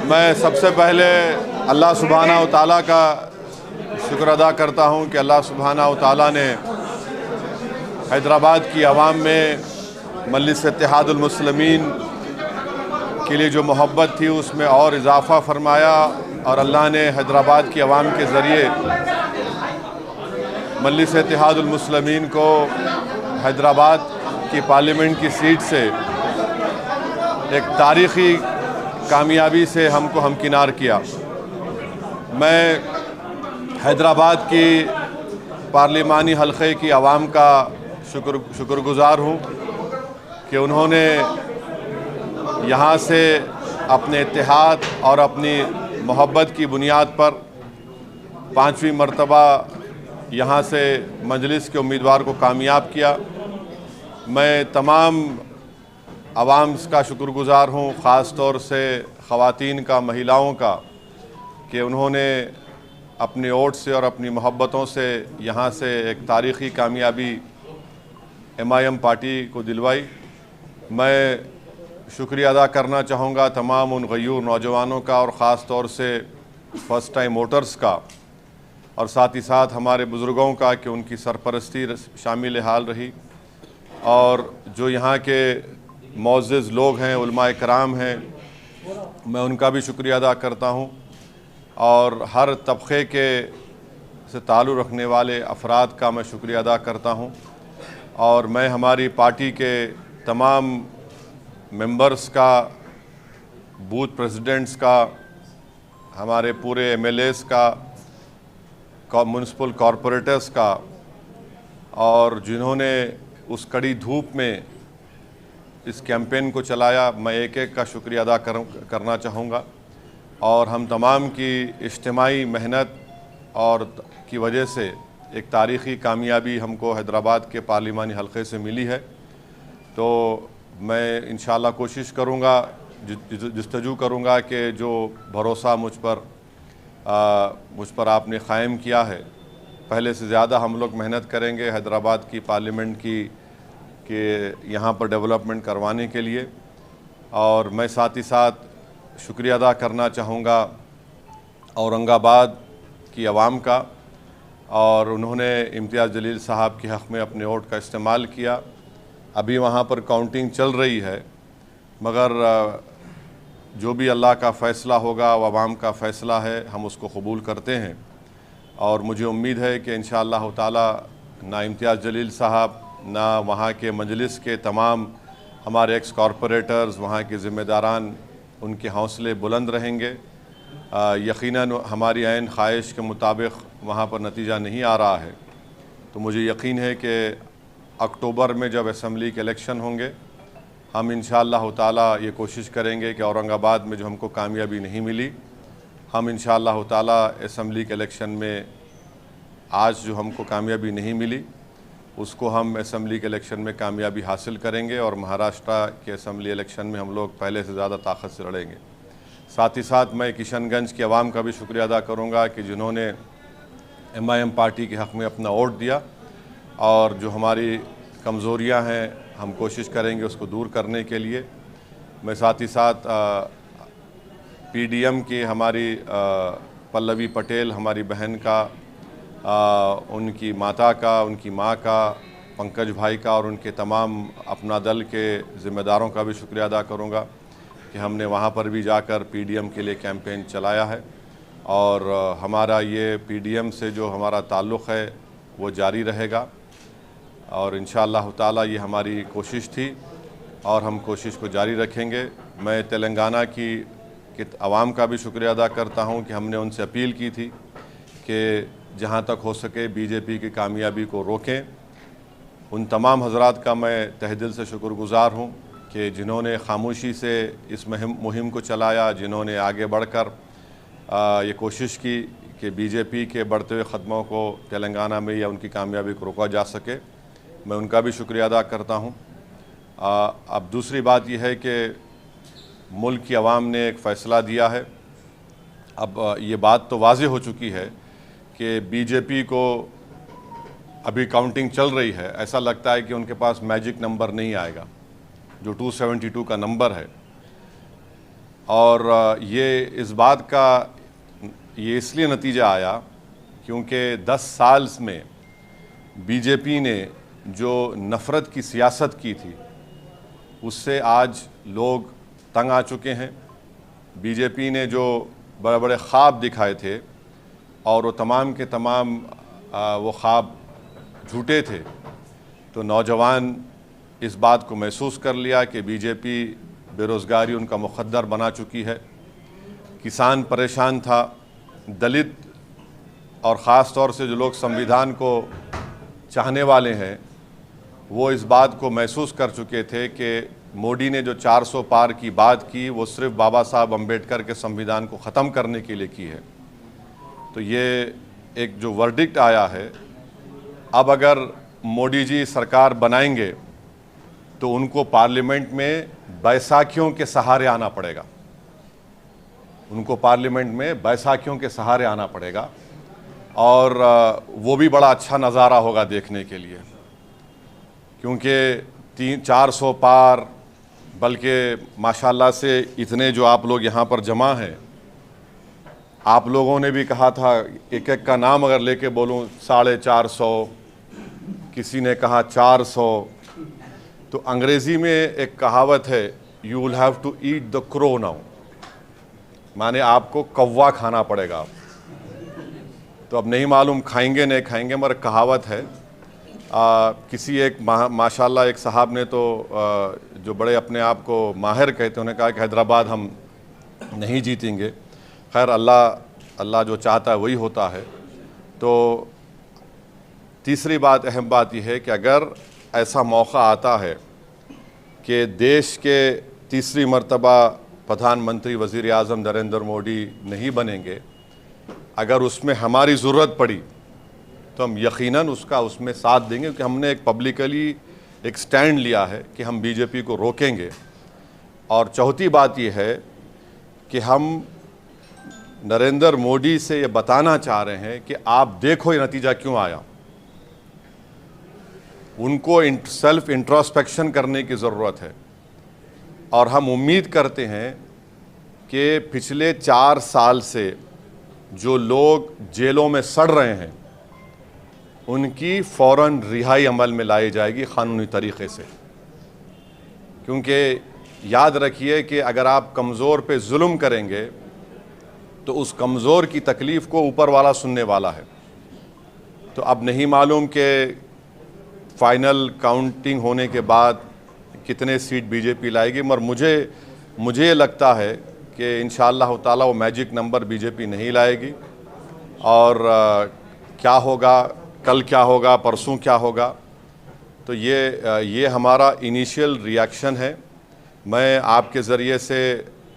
मैं सबसे पहले अल्लाह सुब्हानहू तआला का शुक्र अदा करता हूँ कि अल्लाह सुब्हानहू तआला ने हैदराबाद की आवाम में मजलिस इत्तेहादुल मुस्लिमीन के लिए जो मोहब्बत थी उसमें और इजाफ़ा फरमाया और अल्लाह ने हैदराबाद की आवाम के ज़रिए मजलिस इत्तेहादुल मुस्लिमीन को हैदराबाद की पार्लियामेंट की सीट से एक तारीख़ी कामयाबी से हमको हमकिनार किया। मैं हैदराबाद की पार्लिमानी हलक़े की आवाम का शुक्रगुज़ार हूँ कि उन्होंने यहाँ से अपने इत्तेहाद और अपनी मोहब्बत की बुनियाद पर 5वीं मरतबा यहाँ से मजलिस के उम्मीदवार को कामयाब किया। मैं तमाम आवाम का शुक्रगुज़ार हूँ, ख़ास तौर से ख़वातीन का, महिलाओं का, कि उन्होंने अपने वोट से और अपनी मोहब्बतों से यहाँ से एक तारीख़ी कामयाबी MIM पार्टी को दिलवाई। मैं शुक्रिया अदा करना चाहूँगा तमाम उन गयूर नौजवानों का और ख़ास तौर से फ़र्स्ट टाइम वोटर्स का और साथ ही साथ हमारे बुज़ुर्गों का कि उनकी सरपरस्ती शामिल हाल रही और जो यहाँ के मोअज़्ज़िज़ लोग हैं, उलमाए कराम हैं, मैं उनका भी शुक्रिया अदा करता हूँ और हर तबक़े के से ताल्लुक़ रखने वाले अफराद का मैं शुक्रिया अदा करता हूँ। और मैं हमारी पार्टी के तमाम मेंबर्स का, बूथ प्रेसिडेंट्स का, हमारे पूरे MLAs का, म्युनिसिपल कॉरपोरेटर्स का और जिन्होंने उस कड़ी धूप में इस कैंपेन को चलाया, मैं एक एक का शुक्रिया अदा करना चाहूँगा। और हम तमाम की इज्तिमाई मेहनत और की वजह से एक तारीख़ी कामयाबी हमको हैदराबाद के पार्लिमानी हलक़े से मिली है। तो मैं इंशाअल्लाह कोशिश करूँगा, जस्तजू करूँगा कि जो भरोसा मुझ पर आपने क़ायम किया है, पहले से ज़्यादा हम लोग मेहनत करेंगे हैदराबाद की पार्लियामेंट की कि यहाँ पर डेवलपमेंट करवाने के लिए। और मैं साथ ही साथ शुक्रिया अदा करना चाहूँगा औरंगाबाद की आवाम का, और उन्होंने इम्तियाज़ जलील साहब के हक़ में अपने वोट का इस्तेमाल किया। अभी वहाँ पर काउंटिंग चल रही है, मगर जो भी अल्लाह का फ़ैसला होगा वो आवाम का फ़ैसला है, हम उसको कबूल करते हैं। और मुझे उम्मीद है कि इंशाअल्लाह ताला ना इम्तियाज़ जलील साहब, ना वहाँ के मजलिस के तमाम हमारे एक्स कॉरपोरेटर्स, वहाँ के ज़िम्मेदारान, उनके हौसले बुलंद रहेंगे। यकीनन हमारी ऐन ख्वाहिश के मुताबिक वहाँ पर नतीजा नहीं आ रहा है, तो मुझे यकीन है कि अक्टूबर में जब असम्बली के इलेक्शन होंगे, हम इंशाअल्लाह ताला ये कोशिश करेंगे कि औरंगाबाद में जो हमको कामयाबी नहीं मिली, हम इंशाअल्लाह ताला असम्बली के इलेक्शन में आज जो हमको कामयाबी नहीं मिली उसको हम असम्बली के इलेक्शन में कामयाबी हासिल करेंगे और महाराष्ट्र के असम्बली इलेक्शन में हम लोग पहले से ज़्यादा ताकत से लड़ेंगे। साथ ही साथ मैं किशनगंज की आवाम का भी शुक्रिया अदा करूँगा कि जिन्होंने MIM पार्टी के हक़ में अपना वोट दिया, और जो हमारी कमज़ोरियाँ हैं हम कोशिश करेंगे उसको दूर करने के लिए। मैं साथ ही साथ PDM की हमारी पल्लवी पटेल, हमारी बहन का, उनकी माता का, उनकी माँ का, पंकज भाई का और उनके तमाम अपना दल के ज़िम्मेदारों का भी शुक्रिया अदा करूँगा कि हमने वहाँ पर भी जाकर PDM के लिए कैंपेन चलाया है। और हमारा ये PDM से जो हमारा ताल्लुक़ है वो जारी रहेगा और इंशाअल्लाह ताला ये हमारी कोशिश थी और हम कोशिश को जारी रखेंगे। मैं तेलंगाना की आवाम का भी शुक्रिया अदा करता हूँ कि हमने उनसे अपील की थी कि जहाँ तक हो सके BJP की कामयाबी को रोकें। उन तमाम हज़रात का मैं तहे दिल से शुक्रगुज़ार हूँ कि जिन्होंने खामोशी से इस मुहिम को चलाया, जिन्होंने आगे बढ़कर ये कोशिश की कि BJP के बढ़ते हुए क़दमों को तेलंगाना में या उनकी कामयाबी को रोका जा सके। मैं उनका भी शुक्रिया अदा करता हूँ। अब दूसरी बात यह है कि मुल्क की आवाम ने एक फ़ैसला दिया है। अब ये बात तो वाज़ेह हो चुकी है कि BJP को अभी काउंटिंग चल रही है, ऐसा लगता है कि उनके पास मैजिक नंबर नहीं आएगा जो 272 का नंबर है। और ये इस बात का ये इसलिए नतीजा आया क्योंकि 10 साल में बीजेपी ने जो नफ़रत की सियासत की थी उससे आज लोग तंग आ चुके हैं। बीजेपी ने जो बड़े बड़े ख्वाब दिखाए थे और वो तमाम के तमाम वो ख्वाब झूठे थे, तो नौजवान इस बात को महसूस कर लिया कि बीजेपी बेरोज़गारी उनका मुक़द्दर बना चुकी है। किसान परेशान था, दलित और ख़ास तौर से जो लोग संविधान को चाहने वाले हैं वो इस बात को महसूस कर चुके थे कि मोदी ने जो 400 पार की बात की वो सिर्फ बाबा साहब अम्बेडकर के संविधान को ख़त्म करने के लिए की है। तो ये एक जो वर्डिक्ट आया है, अब अगर मोदी जी सरकार बनाएंगे तो उनको पार्लियामेंट में बैसाखियों के सहारे आना पड़ेगा, उनको पार्लियामेंट में बैसाखियों के सहारे आना पड़ेगा और वो भी बड़ा अच्छा नज़ारा होगा देखने के लिए, क्योंकि 400 पार, बल्कि माशाल्लाह से इतने जो आप लोग यहाँ पर जमा हैं, आप लोगों ने भी कहा था एक एक का नाम अगर लेके बोलूँ 450, किसी ने कहा 400। तो अंग्रेज़ी में एक कहावत है, you will have to eat the crow now, माने आपको कौवा खाना पड़ेगा। तो अब नहीं मालूम खाएंगे नहीं खाएंगे, मगर कहावत है। किसी एक माशाल्लाह एक साहब ने तो जो बड़े अपने आप को माहिर कहते हैं, उन्होंने कहा कि हैदराबाद हम नहीं जीतेंगे। खैर अल्लाह जो चाहता है वही होता है। तो तीसरी बात, अहम बात यह है कि अगर ऐसा मौका आता है कि देश के तीसरी मर्तबा प्रधानमंत्री वज़ीर आज़म नरेंद्र मोदी नहीं बनेंगे, अगर उसमें हमारी ज़रूरत पड़ी तो हम यकीनन उसमें साथ देंगे, क्योंकि हमने एक पब्लिकली एक स्टैंड लिया है कि हम बीजेपी को रोकेंगे। और चौथी बात यह है कि हम नरेंद्र मोदी से ये बताना चाह रहे हैं कि आप देखो ये नतीजा क्यों आया। उनको सेल्फ इंट्रोस्पेक्शन करने की ज़रूरत है और हम उम्मीद करते हैं कि पिछले 4 साल से जो लोग जेलों में सड़ रहे हैं उनकी फ़ौरन रिहाई अमल में लाई जाएगी क़ानूनी तरीक़े से। क्योंकि याद रखिए कि अगर आप कमज़ोर पे जुल्म करेंगे तो उस कमज़ोर की तकलीफ़ को ऊपर वाला सुनने वाला है। तो अब नहीं मालूम कि फ़ाइनल काउंटिंग होने के बाद कितने सीट बीजेपी लाएगी, मगर मुझे लगता है कि इंशाअल्लाह ताला वो मैजिक नंबर बीजेपी नहीं लाएगी। और क्या होगा, कल क्या होगा, परसों क्या होगा, तो ये हमारा इनिशियल रिएक्शन है। मैं आपके ज़रिए से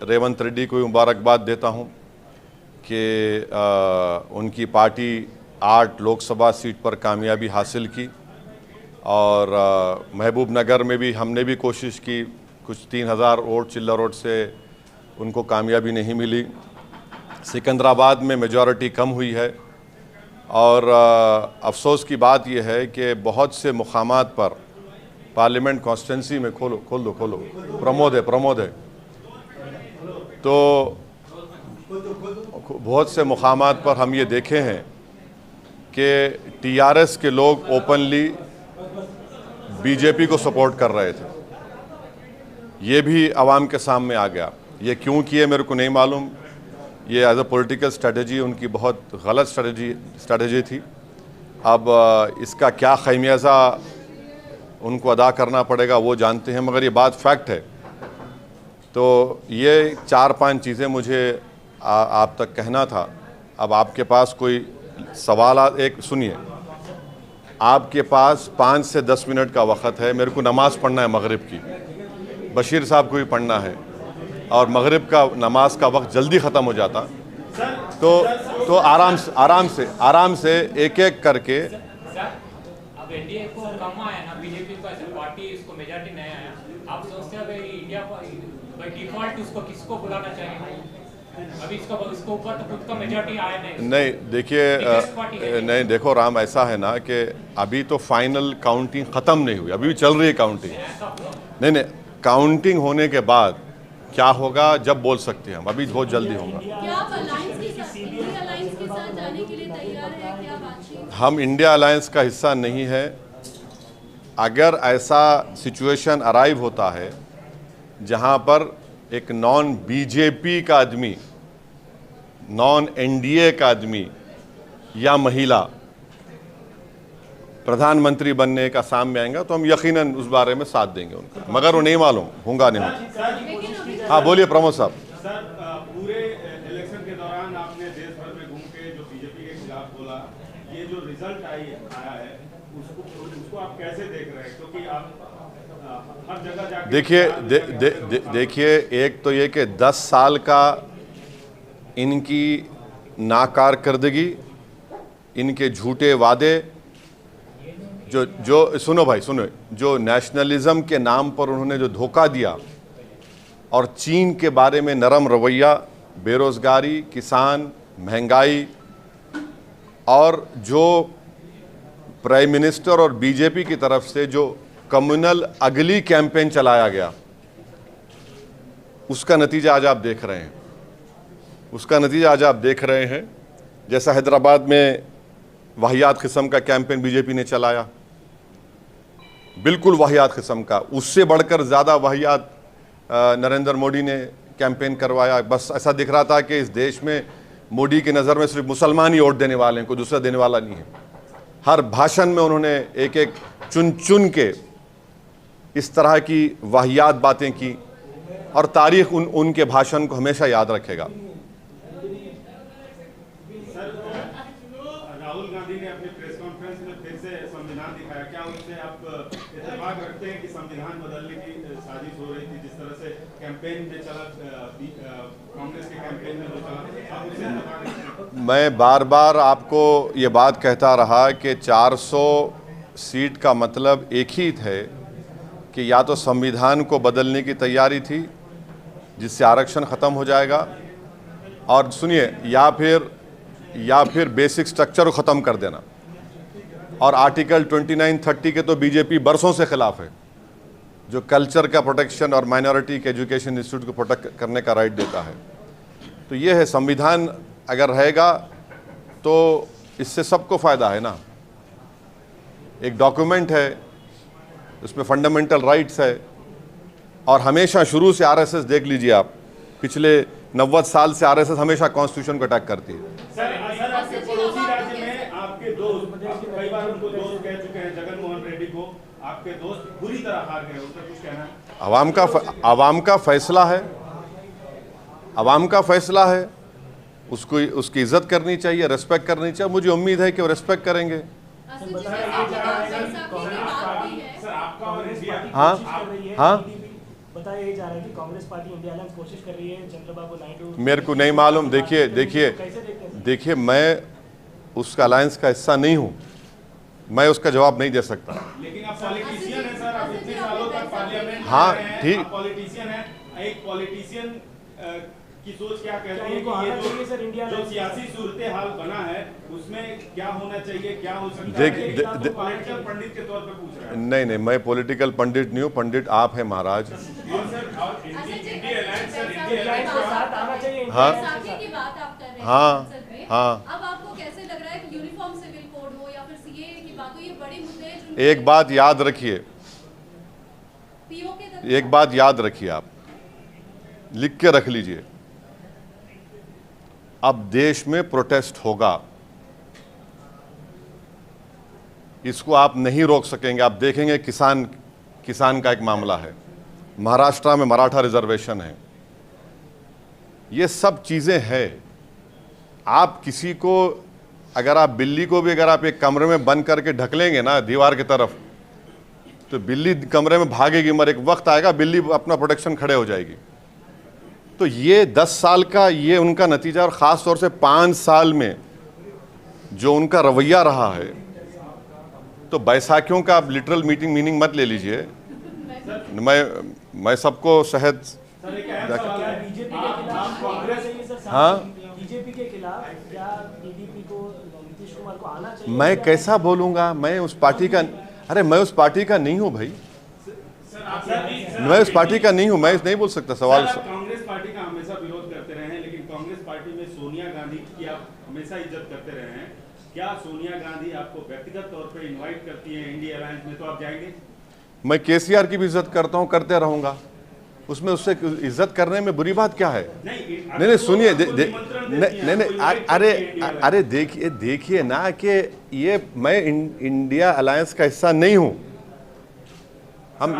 रेवंत रेड्डी को मुबारकबाद देता हूँ कि उनकी पार्टी 8 लोकसभा सीट पर कामयाबी हासिल की और महबूब नगर में भी हमने भी कोशिश की, कुछ 3000 वोट चिल्ला वोट से उनको कामयाबी नहीं मिली। सिकंदराबाद में मेजॉरिटी कम हुई है और अफसोस की बात यह है कि बहुत से मुकामात पर पार्लियामेंट कॉन्स्टिट्यूंसी में खोल दो प्रमोद है तो बहुत से मुकामात पर हम ये देखे हैं कि टीआरएस के लोग ओपनली बीजेपी को सपोर्ट कर रहे थे। ये भी आवाम के सामने आ गया। ये क्यों किए मेरे को नहीं मालूम, ये एज अ पॉलिटिकल स्ट्रेटजी उनकी बहुत गलत स्ट्रेटजी थी। अब इसका क्या खमियाजा उनको अदा करना पड़ेगा वो जानते हैं, मगर ये बात फैक्ट है। तो ये 4-5 चीज़ें मुझे आप तक कहना था। अब आपके पास कोई सवाल, एक सुनिए, आपके पास 5 से 10 मिनट का वक़्त है। मेरे को नमाज़ पढ़ना है मगरिब की, बशीर साहब को भी पढ़ना है और मगरिब का नमाज का वक्त जल्दी ख़त्म हो जाता। तो आराम से एक एक करके। अब एनडीए को कम आया ना, बीजेपी को ऐसे पार्टी इसको मेजॉरिटी नहीं आया, आप सोचते हैं भाई इंडिया बाय डिफॉल्ट इसको किसको बुलाना चाहिए? अभी इसको ऊपर तो खुद का मेजॉरिटी आया नहीं। देखिए नहीं, देखो राम, ऐसा है ना कि अभी तो फाइनल काउंटिंग ख़त्म नहीं हुई, अभी भी चल रही है काउंटिंग। नहीं, काउंटिंग होने के बाद क्या होगा जब बोल सकते हैं हम, अभी बहुत जल्दी होगा। क्या आप इंडिया अलायंस के साथ जाने के लिए तैयार हैं? क्या बातचीत? हम इंडिया अलायंस का हिस्सा नहीं है। अगर ऐसा सिचुएशन अराइव होता है जहां पर एक नॉन बीजेपी का आदमी, नॉन एनडीए का आदमी या महिला प्रधानमंत्री बनने का सामने आएगा तो हम यकीनन उस बारे में साथ देंगे उनका, मगर वो नहीं मालूम होगा नहीं होगा। हाँ बोलिए प्रमोद साहब। सर, पूरे इलेक्शन के दौरान आपने देश भर में घूम के जो बीजेपी के खिलाफ बोला, ये जो रिजल्ट आया है उसको आप कैसे देख रहे हैं? क्योंकि आप हर जगह जाके देखिए एक तो ये कि 10 साल का इनकी नाकारकर्दगी, इनके झूठे वादे, जो सुनो भाई सुनो, जो नेशनलिज्म के नाम पर उन्होंने जो धोखा दिया और चीन के बारे में नरम रवैया, बेरोजगारी, किसान, महंगाई, और जो प्राइम मिनिस्टर और बीजेपी की तरफ से जो कम्युनल अगली कैंपेन चलाया गया, उसका नतीजा आज आप देख रहे हैं। उसका नतीजा आज आप देख रहे हैं। जैसा हैदराबाद में वाहियात किस्म का कैंपेन बीजेपी ने चलाया, बिल्कुल वाहियात किस्म का, उससे बढ़कर ज़्यादा वाहियात नरेंद्र मोदी ने कैंपेन करवाया। बस ऐसा दिख रहा था कि इस देश में मोदी की नज़र में सिर्फ मुसलमान ही वोट देने वाले हैं, कोई दूसरा देने वाला नहीं है। हर भाषण में उन्होंने एक एक चुन चुन के इस तरह की वाहियात बातें की, और तारीख उनके भाषण को हमेशा याद रखेगा। राहुल गांधी ने अपनी प्रेस कॉन्फ्रेंस में फिर से संविधान दिखाया, क्या उससे आप इत्तेफाक रखते हैं कि संविधान बदलने की साजिश हो रही थी? जिस तरह से कैंपेन में चला, कांग्रेस के कैंपेन में जो चला, आप उससे इत्तेफाक रखते हैं? मैं बार बार आपको ये बात कहता रहा कि 400 सीट का मतलब एक ही थे कि या तो संविधान को बदलने की तैयारी थी जिससे आरक्षण ख़त्म हो जाएगा, और सुनिए, या फिर बेसिक स्ट्रक्चर को ख़त्म कर देना। और आर्टिकल 29-30 के तो बीजेपी बरसों से खिलाफ है, जो कल्चर का प्रोटेक्शन और माइनॉरिटी के एजुकेशन इंस्टीट्यूट को प्रोटेक्ट करने का राइट देता है। तो ये है, संविधान अगर रहेगा तो इससे सबको फ़ायदा है ना। एक डॉक्यूमेंट है, उसमें फंडामेंटल राइट्स है, और हमेशा शुरू से आरएसएस देख लीजिए आप, पिछले 90 साल से आरएसएस हमेशा कॉन्स्टिट्यूशन को अटैक करती है। सर, आपके पड़ोसी राज्य में आपके दोस्त, कई बार उनको दोस्त कह चुके हैं, जगन मोहन रेड्डी को आपके दोस्त बुरी तरह हार गए, उस पर कुछ कहना है? अवाम का फैसला है, अवाम का फैसला है, उसको उसकी इज्जत करनी चाहिए, रेस्पेक्ट करनी चाहिए। मुझे उम्मीद है कि वो रेस्पेक्ट करेंगे। हाँ हाँ, बताया जा रहा है कि कांग्रेस पार्टी इंडिया अलायंस कोशिश कर रही है, चंद्रबाबू नायडू। मेरे को नहीं मालूम। देखिए मैं उसका अलायंस का हिस्सा नहीं हूँ, मैं उसका जवाब नहीं दे सकता। लेकिन आप पॉलिटिशियन हैं सर, आप इतने सालों तक पार्लियामेंट में हाँ, रहे हैं, ठीक। आप पॉलिटिशियन हैं। एक पॉलिटिशियन की सोच क्या कहती है कि ये जो सियासी सूरत हाल बना है उसमें क्या होना चाहिए, क्या हो सकता है? पॉलिटिकल पंडित के तौर पे पूछ रहा है। नहीं, मैं पॉलिटिकल पंडित नहीं हूँ, पंडित आप हैं महाराज। हाँ हाँ हाँ। अब आपको कैसे लग रहा है कि यूनिफॉर्म सिविल कोड हो या फिर सीएए की बात हो, ये बड़े मुद्दे हैं? एक बात याद रखिए, एक बात याद रखिए, आप लिख के रख लीजिए, अब देश में प्रोटेस्ट होगा, इसको आप नहीं रोक सकेंगे। आप देखेंगे किसान का एक मामला है, महाराष्ट्र में मराठा रिजर्वेशन है, ये सब चीज़ें हैं। आप किसी को, अगर आप बिल्ली को भी अगर आप एक कमरे में बंद करके ढक लेंगे ना दीवार की तरफ, तो बिल्ली कमरे में भागेगी, मगर एक वक्त आएगा बिल्ली अपना प्रोटेक्शन खड़े हो जाएगी। तो ये 10 साल का ये उनका नतीजा, और ख़ास तौर से 5 साल में जो उनका रवैया रहा है, तो बैसाखियों का आप लिटरल मीनिंग मत ले लीजिए। मैं सबको शहद हाँ, बीजेपी के खिलाफ क्या टीडीपी को, नीतीश कुमार को आना चाहिए? मैं कैसा बोलूँगा? मैं उस पार्टी का, अरे मैं उस पार्टी का नहीं हूँ भाई। मैं उस पार्टी का नहीं हूँ, मैं नहीं बोल सकता सवाल। सर, आप कांग्रेस पार्टी का हमेशा विरोध करते रहे हैं, लेकिन कांग्रेस पार्टी में सोनिया गांधी की आप हमेशा इज्जत करते रहे हैं। क्या सोनिया गांधी आपको व्यक्तिगत तौर पे इनवाइट करती है इंडिया अलायंस में, तो आप जाएंगे? मैं केसीआर की भी इज्जत करता हूँ, करते रहूँगा। उसमें उससे इज्जत करने में बुरी बात क्या है? नहीं, सुनिए, अरे देखिए ना कि ये मैं इंडिया अलायंस का हिस्सा नहीं हूँ। हम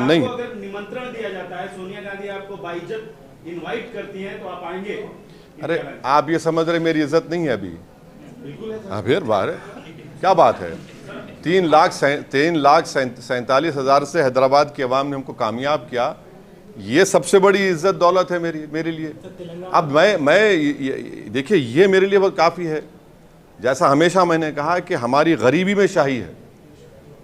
नहीं, अगर निमंत्रण दिया जाता है, सोनिया गांधी आपको बाइज्जत इनवाइट करती हैं, तो आप आएंगे? अरे आप ये समझ रहे मेरी इज्जत नहीं है अभी? फिर बाहर क्या बात है? 3,47,000 से हैदराबाद की आवाम ने हमको कामयाब किया, ये सबसे बड़ी इज्जत दौलत है मेरे लिए। अब मैं देखिए, ये मेरे लिए बहुत काफ़ी है। जैसा हमेशा मैंने कहा कि हमारी गरीबी में शाही है,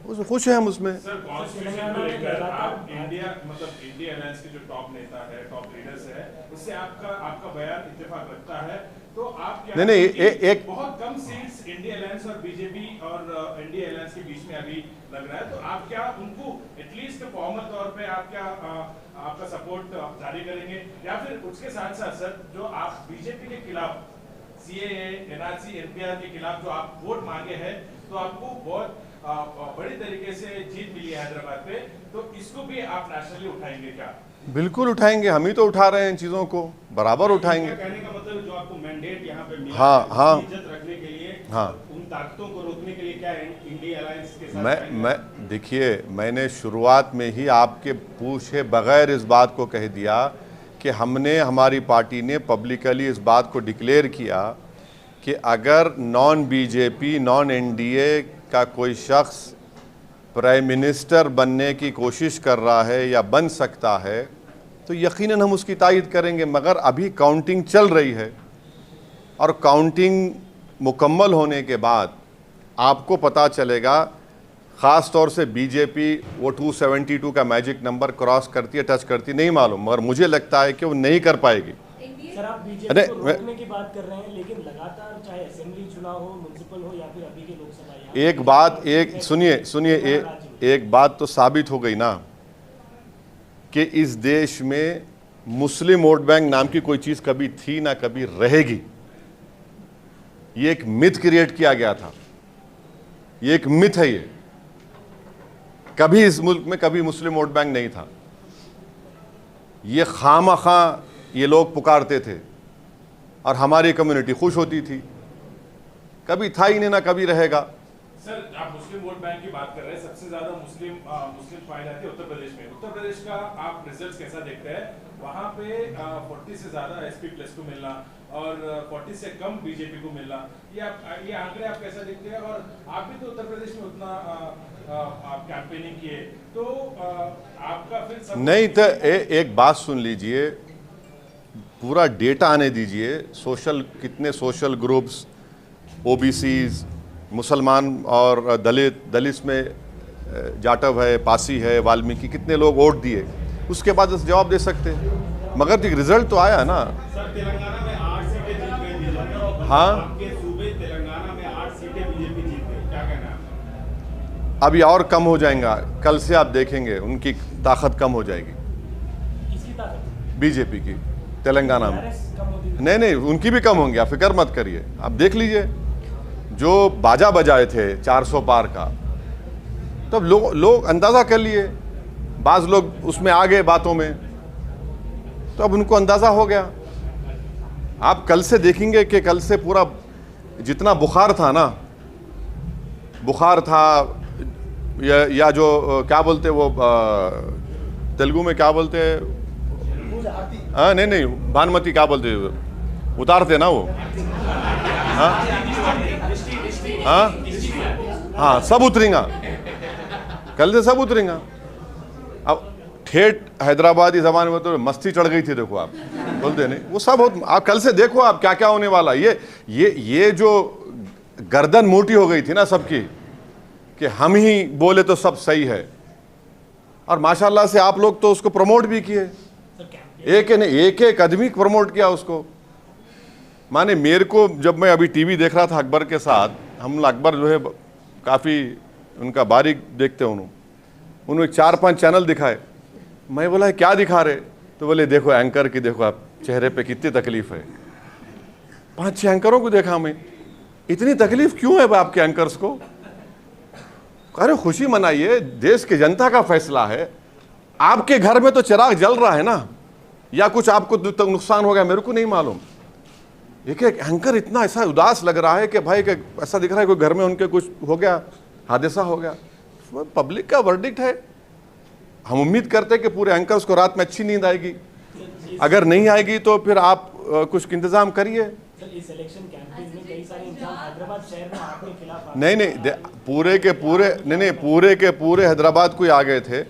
उस खुश हैं हम उसमें। सर, कॉन्स्टिट्यूशन को लेकर आप इंडिया अलायंस के जो टॉप नेता है, टॉप लीडर्स है, उससे आपका बयान इत्तेफाक रखता है, तो आप क्या नहीं एक बहुत कम सीट्स इंडिया अलायंस और बीजेपी और इंडिया अलायंस के बीच में अभी लग रहा है, तो आप क्या उनको एटलीस्ट फॉर्मल तौर पे आप क्या आपका सपोर्ट जारी करेंगे, या फिर उसके साथ साथ सर जो आप बीजेपी के खिलाफ सीएए, एनआरसी, एनपीआर के खिलाफ जो आप वोट मांगे हैं, तो आपको बहुत बड़ी तरीके से जीत मिली है हैदराबाद पे, तो इसको भी आप नेशनली उठाएंगे क्या? बिल्कुल उठाएंगे, हम ही तो उठा रहे हैं इन चीज़ों को, बराबर उठाएंगे। कहने का मतलब जो आपको मैंडेट यहाँ पे मिला, हाँ, इज्जत रखने के लिए, हाँ, उन ताकतों को रोकने के लिए क्या इंडिया अलायंस के साथ मैं देखिए, मैंने शुरुआत में ही आपके पूछे बगैर इस बात को कह दिया कि हमारी पार्टी ने पब्लिकली इस बात को डिक्लेयर किया कि अगर नॉन बीजेपी, नॉन एनडीए का कोई शख्स प्राइम मिनिस्टर बनने की कोशिश कर रहा है या बन सकता है, तो यकीनन हम उसकी तायद करेंगे। मगर अभी काउंटिंग चल रही है, और काउंटिंग मुकम्मल होने के बाद आपको पता चलेगा। ख़ास तौर से बीजेपी वो 272 का मैजिक नंबर क्रॉस करती है, टच करती, नहीं मालूम, मगर मुझे लगता है कि वो नहीं कर पाएगी। सर, आप बीजेपी को रोकने की बात कर रहे हैं, लेकिन लगातार चाहे असेंबली चुनाव हो, म्युनिसिपल हो, या फिर अभी के लोकसभा, सुनिए एक बात तो साबित हो गई ना कि इस देश में मुस्लिम वोट बैंक नाम की कोई चीज़ कभी थी ना कभी रहेगी। ये एक मिथ क्रिएट किया गया था, ये एक मिथ है। ये कभी इस मुल्क में कभी मुस्लिम वोट बैंक नहीं था। ये खामखा ये लोग पुकारते थे और हमारी कम्युनिटी खुश होती थी। कभी था ही नहीं, ना कभी रहेगा। सर, आप मुस्लिम वोट बैंक की बात कर रहे हैं, सबसे ज्यादा मुस्लिम पाए जाते हैं उत्तर प्रदेश में। उत्तर प्रदेश का आप रिजल्ट कैसा देखते हैं? वहाँ पे 40 से ज्यादा एसपी प्लस को मिलना और 40 से कम बीजेपी को मिलना, ये आंकड़े आप कैसा देखते हैं? और आप भी तो उत्तर प्रदेश में उतना आप कैंपेनिंग किए, तो आपका फिर नहीं तो एक बात सुन लीजिए, पूरा डेटा आने दीजिए। कितने सोशल ग्रुप्स, ओबीसीज, मुसलमान और दलित में जाटव है, पासी है, वाल्मीकि, कितने लोग वोट दिए, उसके बाद जवाब दे सकते हैं। मगर रिजल्ट तो आया ना। सर, तेलंगाना में 8 सीटें जीत गई बीजेपी। हाँ, आपके सूबे तेलंगाना में 8 सीटें बीजेपी जीत गई, क्या कहना है? अभी और कम हो जाएगा, कल से आप देखेंगे उनकी ताकत कम हो जाएगी। किसकी ताकत? बीजेपी की तेलंगाना में। नहीं, उनकी भी कम होंगी, आप फिक्र मत करिए। आप देख लीजिए, जो बाजा बजाए थे 400 पार का, तब लोग अंदाज़ा कर लिए। बाज़ लोग उसमें आ गए बातों में, तो अब उनको अंदाज़ा हो गया। आप कल से देखेंगे कि कल से पूरा जितना बुखार था ना, बुखार था या जो क्या बोलते वो तेलुगु में क्या बोलते, हाँ नहीं भानुमती क्या बोलते, उतारते ना वो, हाँ सब उतरेगा, कल से सब उतरेगा। अब ठेठ हैदराबादी ज़बान में तो मस्ती चढ़ गई थी, देखो आप बोलते नहीं, वो सब आप कल से देखो आप क्या क्या होने वाला। ये जो गर्दन मोटी हो गई थी ना सबकी कि हम ही बोले तो सब सही है, और माशाल्लाह से आप लोग तो उसको प्रमोट भी किए, एक आदमी प्रमोट किया उसको। माने मेरे को, जब मैं अभी टीवी देख रहा था अकबर के साथ, हम अकबर जो है काफ़ी उनका बारीक देखते हैं उन्होंने, उन्होंने 4-5 चैनल दिखाए। मैं बोला क्या दिखा रहे? तो बोले देखो एंकर की, देखो आप चेहरे पे कितनी तकलीफ है। 5-6 एंकरों को देखा मैं, इतनी तकलीफ क्यों है आपके एंकर्स को? अरे खुशी मनाइए, देश की जनता का फैसला है। आपके घर में तो चिराग जल रहा है ना, या कुछ आपको तो नुकसान हो गया, मेरे को नहीं मालूम। एक एंकर इतना ऐसा उदास लग रहा है कि भाई कि ऐसा दिख रहा है कोई घर में उनके कुछ हो गया, हादसा हो गया। पब्लिक का वर्डिक्ट है। हम उम्मीद करते हैं कि पूरे एंकर्स को रात में अच्छी नींद आएगी। अगर नहीं आएगी तो फिर आप कुछ इंतजाम करिए। इस इलेक्शन कैंपेन में कई सारे इंतजाम हैदराबाद शहर में आपके खिलाफ नहीं, पूरे के पूरे हैदराबाद को ही आ गए थे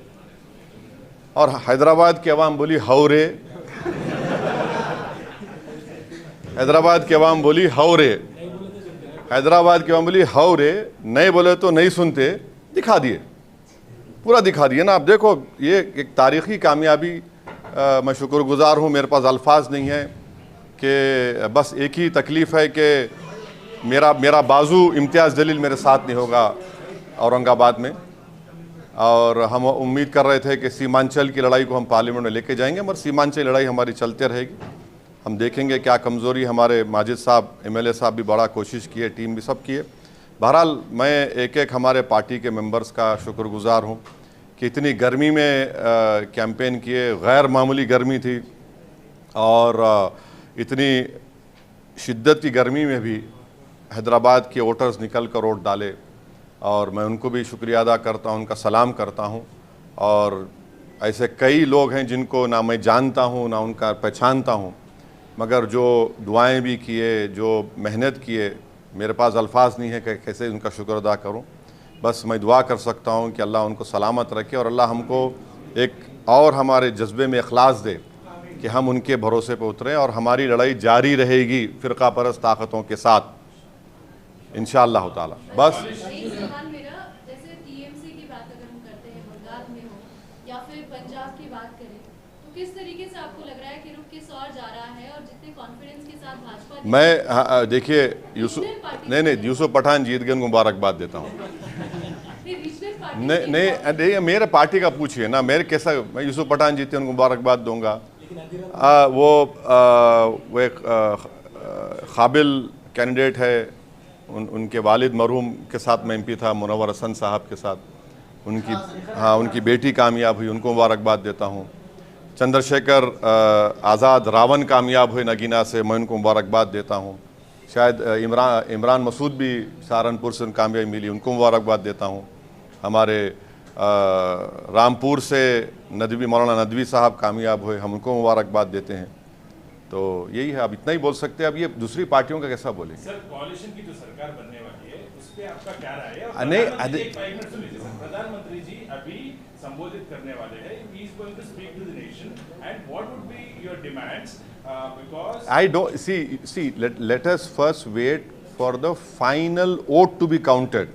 और हैदराबाद की आवाम बोली हौरे, हैदराबाद की आवाम बोली हौरे, हैदराबाद की आवाम बोली हौरे, नहीं बोले तो नहीं सुनते। दिखा दिए, पूरा दिखा दिए ना। आप देखो, ये एक तारीखी कामयाबी। मैं शुक्रगुजार हूँ, मेरे पास अल्फाज नहीं है कि बस एक ही तकलीफ़ है कि मेरा बाजू इम्तियाज़ जलील मेरे साथ नहीं होगा औरंगाबाद में, और हम उम्मीद कर रहे थे कि सीमांचल की लड़ाई को हम पार्लियामेंट में लेके जाएंगे, मगर सीमांचल लड़ाई हमारी चलते रहेगी। हम देखेंगे क्या कमज़ोरी। हमारे माजिद साहब MLA साहब भी बड़ा कोशिश किए, टीम भी सब किए। बहरहाल मैं एक हमारे पार्टी के मेंबर्स का शुक्रगुजार हूँ कि इतनी गर्मी में कैंपेन किए, गैर मामूली गर्मी थी, और इतनी शिद्दत की गर्मी में भी हैदराबाद के वोटर्स निकल कर वोट डाले, और मैं उनको भी शुक्रिया अदा करता हूँ, उनका सलाम करता हूँ। और ऐसे कई लोग हैं जिनको ना मैं जानता हूँ ना उनका पहचानता हूँ, मगर जो दुआएं भी किए, जो मेहनत किए, मेरे पास अल्फाज नहीं है कि कैसे उनका शुक्र अदा करूँ। बस मैं दुआ कर सकता हूँ कि अल्लाह उनको सलामत रखे और अल्लाह हमको एक और हमारे जज्बे में इखलास दे कि हम उनके भरोसे पर उतरें, और हमारी लड़ाई जारी रहेगी फ़िरका परस्त ताकतों के साथ इंशाअल्लाह ताला। बस एक सवाल मेरा, जैसे TMC की बात अगर हम करते हैं, बंगाल में हो या फिर पंजाब की बात करें, तो किस तरीके से आपको लग रहा है कि रुख किस और जा रहा है, और जितने कॉन्फिडेंस के साथ भाजपा मैं देखिए यूसुफ पठान जीत गए, उनको मुबारकबाद देता हूँ। नहीं, मेरे पार्टी का पूछिए ना, मेरे कैसा, मैं यूसुफ पठान जीते उनको मुबारकबाद दूंगा। वो एक काबिल कैंडिडेट है, उनके वालिद मरहूम के साथ मैं MP था, मुनव्वर हसन साहब के साथ, उनकी बेटी कामयाब हुई, उनको मुबारकबाद देता हूँ। चंद्रशेखर आज़ाद रावण कामयाब हुए नगीना से, मैं उनको मुबारकबाद देता हूँ। शायद इमरान मसूद भी सहारनपुर से कामयाबी मिली, उनको मुबारकबाद देता हूँ। हमारे रामपुर से मौलाना नदवी साहब कामयाब हुए, हम उनको मुबारकबाद देते हैं। तो यही है, अब इतना ही बोल सकते हैं। अब ये दूसरी पार्टियों का कैसा बोलेंगे? सर, कोalition की जो सरकार बनने वाली है उस पे आपका क्या राय है? प्रधानमंत्री जी अभी संबोधित करने वाले हैं, he is going to speak to the nation, and what would be your demands? Because I don't see. Let us first wait for the final vote to be counted.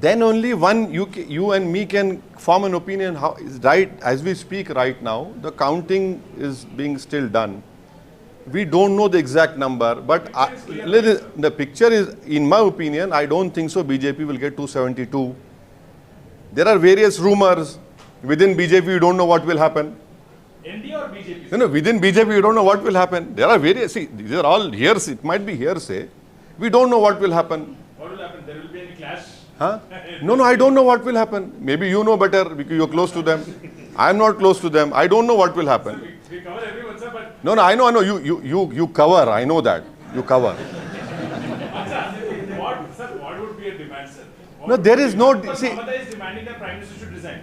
Then only you and me can form an opinion how is right. As we speak right now, the counting is being still done. We don't know the exact number, but the picture is, in my opinion, I don't think so BJP will get 272. There are various rumors within BJP. We don't know what will happen. NDA or BJP? No, within BJP we don't know what will happen. There are various. See, these are all hearsay. It might be hearsay. We don't know what will happen. What will happen? There will be any clash? Huh? No, I don't know what will happen. Maybe you know better because you're close to them. I am not close to them. I don't know what will happen. We cover everyone, sir, but No, I know. You cover. I know that. You cover. what would be a demand, sir? No, there is no. See, Mamata is demanding that Prime Minister should resign.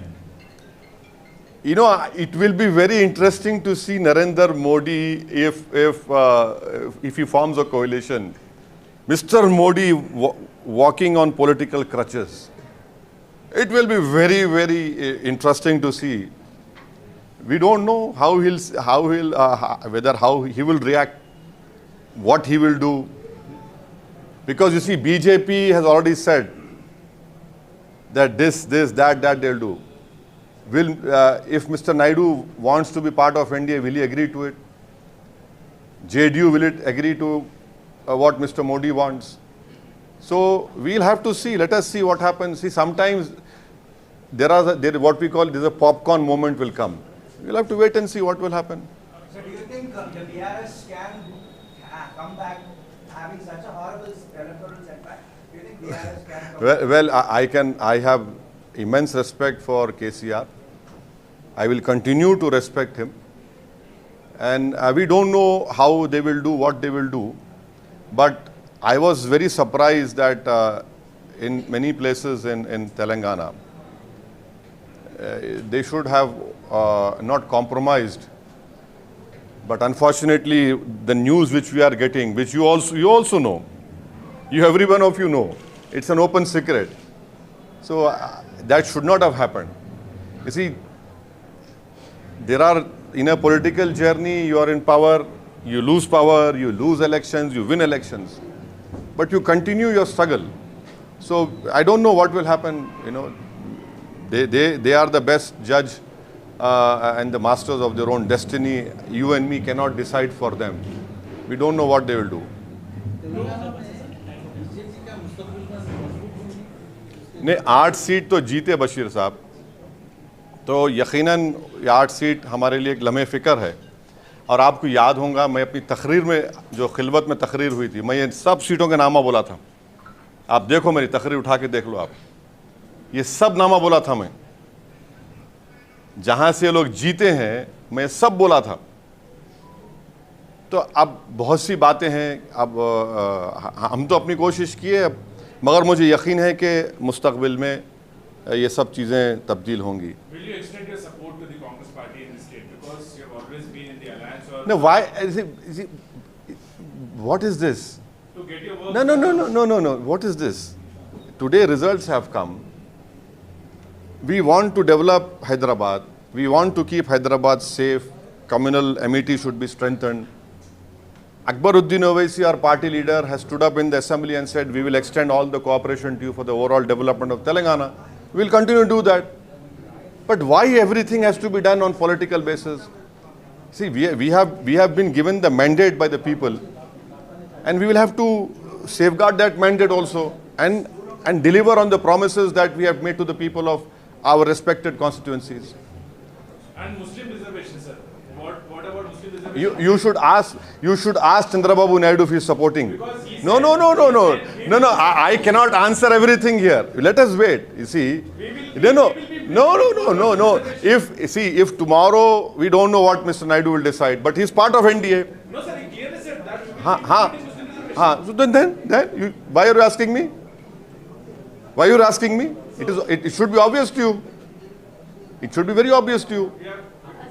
you know, it will be very interesting to see Narendra Modi if he forms a coalition. Mr. Modi walking on political crutches. It will be very, very interesting to see. We don't know how he will react, what he will do, because you see, BJP has already said that this, that they'll do. If Mr. Naidu wants to be part of NDA, will he agree to it? JDU, will it agree to what Mr. Modi wants? So we'll have to see. Let us see what happens. See, sometimes there what we call, there's a popcorn moment will come. We'll have to wait and see what will happen. So do you think the BRS can come back having such a horrible electoral setback? Do you think BRS can come back? Well, I have immense respect for KCR. I will continue to respect him. And we don't know how they will do, what they will do. But I was very surprised that in many places in Telangana, they should have not compromised. But unfortunately, the news which we are getting, which you also know, every one of you know, it's an open secret. So that should not have happened. You see, there are, in a political journey, you are in power, you lose power, you lose elections, you win elections, but you continue your struggle. So I don't know what will happen. You know, they are the best judge and the masters of their own destiny. You and me cannot decide for them. We don't know what they will do. नहीं 8 seat तो जीते बशीर साहब, तो यकीनन ये 8 seat हमारे लिए एक लम्हे फ़िक्र है। और आपको याद होगा, मैं अपनी तकरीर में जो खिलवत में तकरीर हुई थी, मैं ये सब सीटों के नामा बोला था। आप देखो, मेरी तकरीर उठा के देख लो आप, ये सब नामा बोला था मैं। जहाँ से लोग जीते हैं मैं सब बोला था। तो अब बहुत सी बातें हैं, अब हम तो अपनी कोशिश किए, मगर मुझे यकीन है कि मुस्तकबिल में ये सब चीज़ें तब्दील होंगी। No, why? What is this? No. What is this? Today results have come. We want to develop Hyderabad. We want to keep Hyderabad safe. Communal amity should be strengthened. Akbaruddin Owaisi, our party leader, has stood up in the assembly and said, we will extend all the cooperation to you for the overall development of Telangana. We will continue to do that. But why everything has to be done on political basis? See, we have been given the mandate by the people, and we will have to safeguard that mandate also and deliver on the promises that we have made to the people of our respected constituencies. And Muslim reservation, sir. What about Muslim reservation? You should ask Chandrababu Naidu if he is supporting. No. I cannot answer everything here. Let us wait. You see, no. If tomorrow we don't know what Mr. Naidu will decide, but he is part of NDA. No, sir. He clearly said that. So then why are you asking me? Why are you asking me? It should be obvious to you. It should be very obvious to you.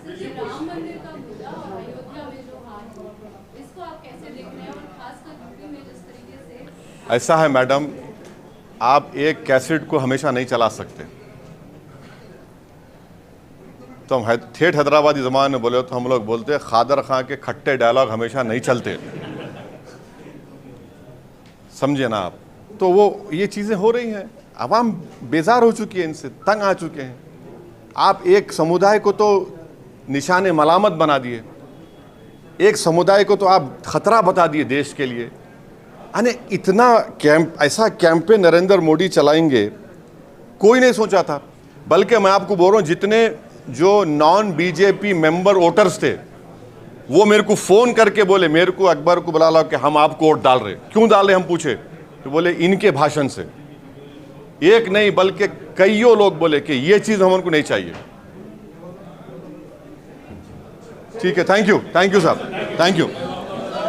असल में राम मंदिर का मुद्दा और अयोध्या में जो हाल है, इसको आप कैसे देख रहे हैं, और खासकर यूपी में जिस तरीके से ऐसा है मैडम, आप एक कैसेट को हमेशा नहीं चला सकते। तो हम ठेठ हैदराबादी ज़बान में बोले तो हम लोग बोलते हैं, खादर खां के खट्टे डायलॉग हमेशा नहीं चलते। समझे ना आप? तो वो ये चीज़ें हो रही हैं, आवाम बेजार हो चुकी है, इनसे तंग आ चुके हैं। आप एक समुदाय को तो निशाने मलामत बना दिए, एक समुदाय को तो आप खतरा बता दिए देश के लिए। अने इतना ऐसा कैंपेन नरेंद्र मोदी चलाएंगे, कोई नहीं सोचा था। बल्कि मैं आपको बोल रहा हूँ, जितने जो नॉन बीजेपी मेंबर वोटर्स थे, वो मेरे को फ़ोन करके बोले, मेरे को अकबर को बुला लो कि हम आपको वोट डाल रहे। क्यों डाल रहे हम पूछे, तो बोले इनके भाषण से। एक नहीं बल्कि कईयों लोग बोले कि ये चीज़ हमको नहीं चाहिए। ठीक है, थैंक यू साहब, थैंक यू।